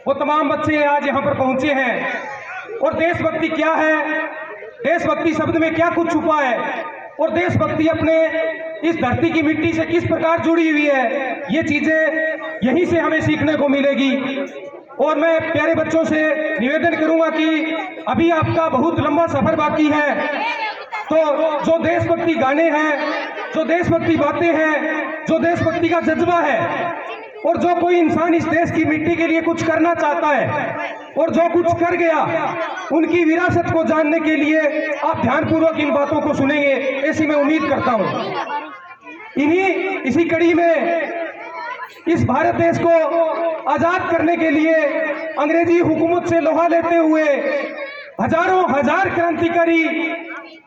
वो तमाम बच्चे आज यहाँ पर पहुंचे हैं। और देशभक्ति क्या है, देशभक्ति शब्द में क्या कुछ छुपा है, और देशभक्ति अपने इस धरती की मिट्टी से किस प्रकार जुड़ी हुई है, ये चीजें यहीं से हमें सीखने को मिलेगी। और मैं प्यारे बच्चों से निवेदन करूंगा कि अभी आपका बहुत लंबा सफर बाकी है, तो जो देशभक्ति गाने हैं, जो देशभक्ति बातें हैं, जो देशभक्ति का जज्बा है, और जो कोई इंसान इस देश की मिट्टी के लिए कुछ करना चाहता है और जो कुछ कर गया, उनकी विरासत को जानने के लिए आप ध्यानपूर्वक इन बातों को सुनेंगे, ऐसी मैं उम्मीद करता हूं। इसी कड़ी में इस भारत देश को आजाद करने के लिए अंग्रेजी हुकूमत से लोहा लेते हुए हजारों हजार क्रांतिकारी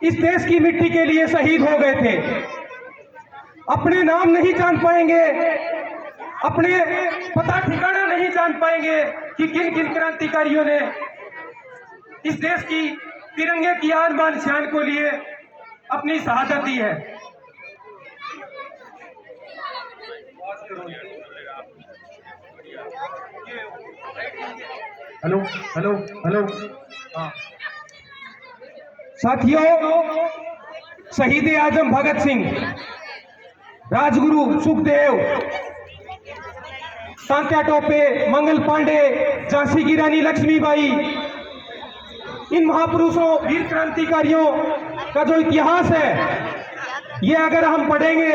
इस देश की मिट्टी के लिए शहीद हो गए थे। अपने नाम नहीं जान पाएंगे, अपने पता ठिकाना नहीं जान पाएंगे कि किन किन क्रांतिकारियों ने इस देश की तिरंगे की आन बान शान को लिए अपनी शहादत दी है। हेलो हेलो हेलो, साथियों, शहीद आजम भगत सिंह, राजगुरु सुखदेव, तात्या टोपे, मंगल पांडे, झांसी की रानी लक्ष्मीबाई, इन महापुरुषों वीर क्रांतिकारियों का जो इतिहास है, ये अगर हम पढ़ेंगे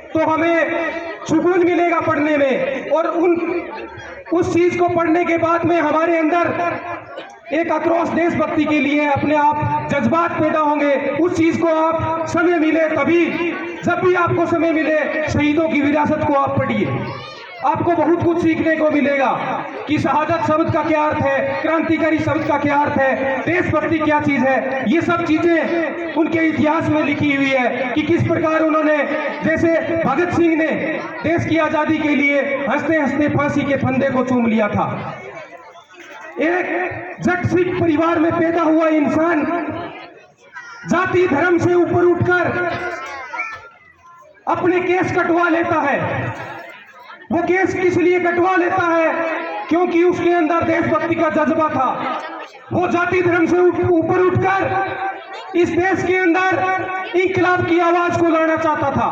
तो हमें सुकून मिलेगा पढ़ने में। और उस चीज को पढ़ने के बाद में हमारे अंदर एक आक्रोश देशभक्ति के लिए अपने आप जज्बात पैदा होंगे। उस चीज को आप समय मिले तभी, जब भी आपको समय मिले, शहीदों की विरासत को आप पढ़िए। आपको बहुत कुछ सीखने को मिलेगा कि शहादत शब्द का क्या अर्थ है, क्रांतिकारी शब्द का क्या अर्थ है, देशभक्ति क्या चीज है। ये सब चीजें उनके इतिहास में लिखी हुई है कि किस प्रकार उन्होंने, जैसे भगत सिंह ने देश की आजादी के लिए हंसते हंसते फांसी के फंदे को चूम लिया था। एक जट सिख परिवार में पैदा हुआ इंसान जाति धर्म से ऊपर उठकर अपने केस कटवा लेता है। वो केस किस लिए कटवा लेता है? क्योंकि उसके अंदर देशभक्ति का जज्बा था। वो जाति धर्म से ऊपर उठकर इस देश के अंदर इंकलाब की आवाज को लाना चाहता था।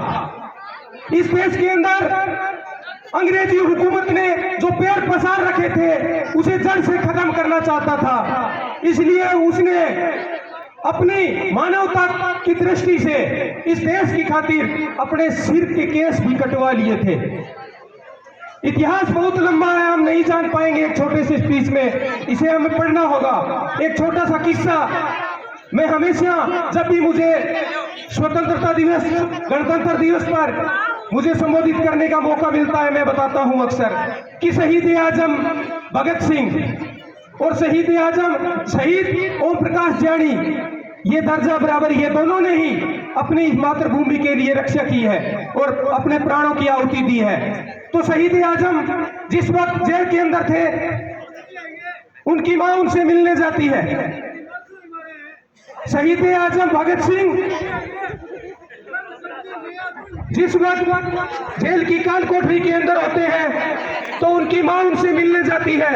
इस देश के अंदर अंग्रेजी हुकूमत ने जो पैर पसार रखे थे, उसे जड़ से खत्म करना चाहता था। इसलिए उसने अपनी मानवता की दृष्टि से इस देश की खातिर अपने सिर के केस भी कटवा लिए थे। इतिहास बहुत लंबा है, हम नहीं जान पाएंगे एक छोटे से स्पीच में, इसे हमें पढ़ना होगा। एक छोटा सा किस्सा, मैं हमेशा जब भी मुझे स्वतंत्रता दिवस, गणतंत्र दिवस पर मुझे संबोधित करने का मौका मिलता है, मैं बताता हूं अक्सर कि शहीद आजम भगत सिंह और शहीद आजम शहीद ओम प्रकाश जानी, ये दर्जा बराबर, ये दोनों ने ही अपनी मातृभूमि के लिए रक्षा की है और अपने प्राणों की आहुति दी है। तो शहीद आजम जिस वक्त जेल के अंदर थे, उनकी मां उनसे मिलने जाती है। शहीद आजम भगत सिंह जिस वक्त जेल की काल कोठरी के अंदर होते हैं, तो उनकी मां उनसे मिलने जाती है।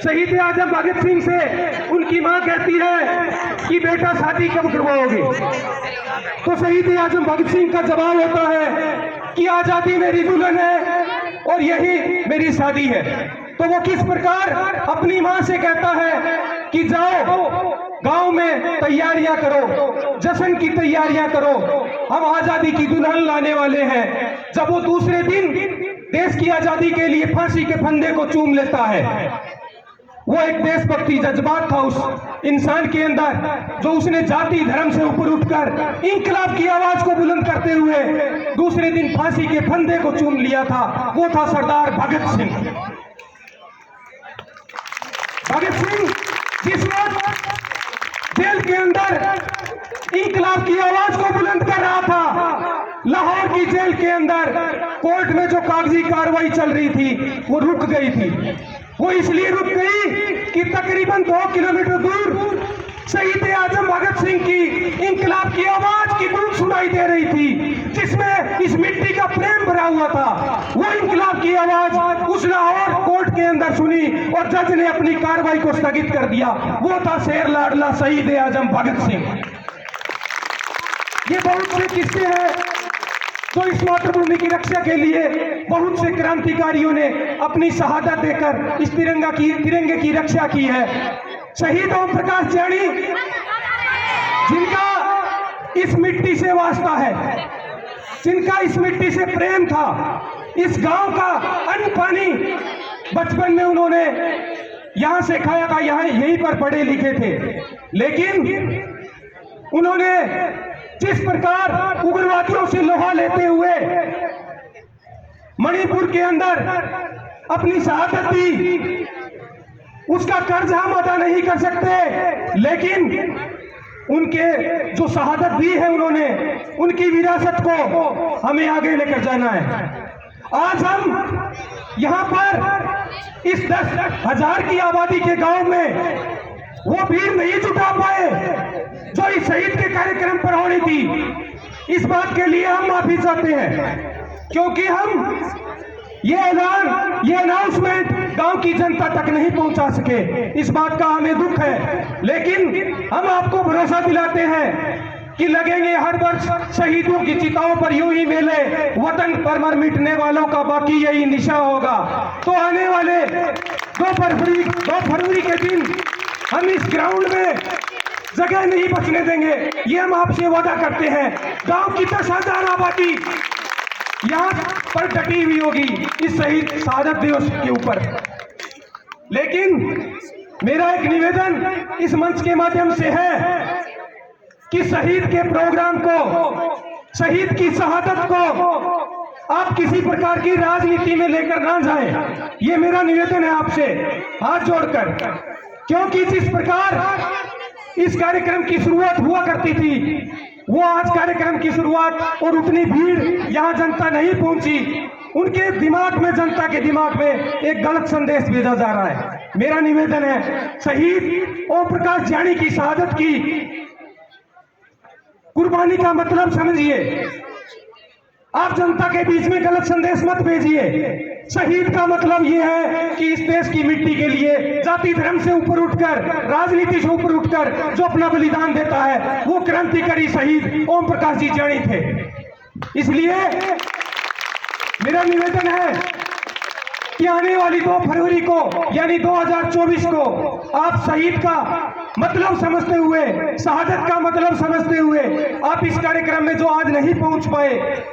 शहीद आजम भगत सिंह से उनकी मां कहती है कि बेटा शादी कब करवाओगे? तो शहीद आजम भगत सिंह का जवाब होता है कि आजादी मेरी दुल्हन है और यही मेरी शादी है। तो वो किस प्रकार अपनी मां से कहता है कि जाओ गांव में तैयारियां करो, जश्न की तैयारियां करो, हम आजादी की दुल्हन लाने वाले हैं। जब वो दूसरे दिन देश की आजादी के लिए फांसी के फंदे को चूम लेता है, वो एक देशभक्ति जज्बात था उस इंसान के अंदर, जो उसने जाति धर्म से ऊपर उठकर इंकलाब की आवाज को बुलंद करते हुए दूसरे दिन फांसी के फंदे को चूम लिया था। वो था सरदार भगत सिंह। भगत सिंह जिस वक्त जेल के अंदर इंकलाब की आवाज को बुलंद कर रहा था, लाहौर की जेल के अंदर कोर्ट में जो कागजी कार्रवाई चल रही थी, वो रुक गई थी। वो इसलिए रुक गई कि तकरीबन 2 किलोमीटर दूर शहीद आजम भगत सिंह की इंकलाब की आवाज की गूंज सुनाई दे रही थी, जिसमें इस मिट्टी का प्रेम भरा हुआ था। वो इंकलाब की आवाज उस लाहौर कोर्ट के अंदर सुनी और जज ने अपनी कार्रवाई को स्थगित कर दिया। वो था शेर लाडला शहीद आजम भगत सिंह। ये बहुत से किस्से हैं तो इस मातृभूमि की रक्षा के लिए बहुत से क्रांतिकारियों ने अपनी शहादत देकर इस तिरंगे की रक्षा की है। शहीद ओम प्रकाश जानी, जिनका इस मिट्टी से वास्ता है, जिनका इस मिट्टी से प्रेम था, इस गांव का अन्न पानी बचपन में उन्होंने यहां से खाया था, यहां यहीं पर पढ़े लिखे थे, लेकिन उन्होंने जिस प्रकार उग्रवादियों से लोहा लेते हुए मणिपुर के अंदर अपनी शहादत दी, उसका कर्ज हम अदा नहीं कर सकते, लेकिन उनके जो शहादत दी है उन्होंने, उनकी विरासत को हमें आगे लेकर जाना है। आज हम यहाँ पर इस 10,000 की आबादी के गांव में वो भीड़ नहीं जुटा पाए जो इस शहीद के कार्यक्रम पर होनी थी। इस बात के लिए हम माफी चाहते हैं, क्योंकि हम ये ऐलान, ये अनाउंसमेंट गांव की जनता तक नहीं पहुंचा सके। इस बात का हमें दुख है, लेकिन हम आपको भरोसा दिलाते हैं कि लगेंगे हर वर्ष शहीदों की चिताओं पर यूं ही मेले, वतन पर मर मिटने वालों का बाकी यही निशा होगा। तो आने वाले 2 फरवरी के दिन हम इस ग्राउंड में जगह नहीं बचने देंगे, ये हम आपसे वादा करते हैं। गांव की 10,000 आबादी यहाँ पर डटी हुई होगी इस शहीद शहादत दिवस के ऊपर। लेकिन मेरा एक निवेदन इस मंच के माध्यम से है कि शहीद के प्रोग्राम को, शहीद की शहादत को आप किसी प्रकार की राजनीति में लेकर ना जाएं। ये मेरा निवेदन है आपसे हाथ जोड़कर, क्योंकि जिस प्रकार इस कार्यक्रम की शुरुआत हुआ करती थी, वो आज कार्यक्रम की शुरुआत और उतनी भीड़ यहाँ जनता नहीं पहुंची, उनके दिमाग में, जनता के दिमाग में एक गलत संदेश भेजा जा रहा है। मेरा निवेदन है, शहीद ओम प्रकाश जानी की शहादत की कुर्बानी का मतलब समझिए। आप जनता के बीच में गलत संदेश मत भेजिए। शहीद का मतलब यह है कि इस देश की मिट्टी के लिए जाति धर्म से ऊपर उठकर, राजनीति से ऊपर उठकर जो अपना बलिदान देता है, वो क्रांतिकारी शहीद ओम प्रकाश जी जानी थे। इसलिए मेरा निवेदन है कि आने वाली 2 फरवरी को यानी 2024 को आप शहीद का मतलब समझते हुए, शहादत का मतलब समझते हुए आप इस कार्यक्रम में जो आज नहीं पहुंच पाए,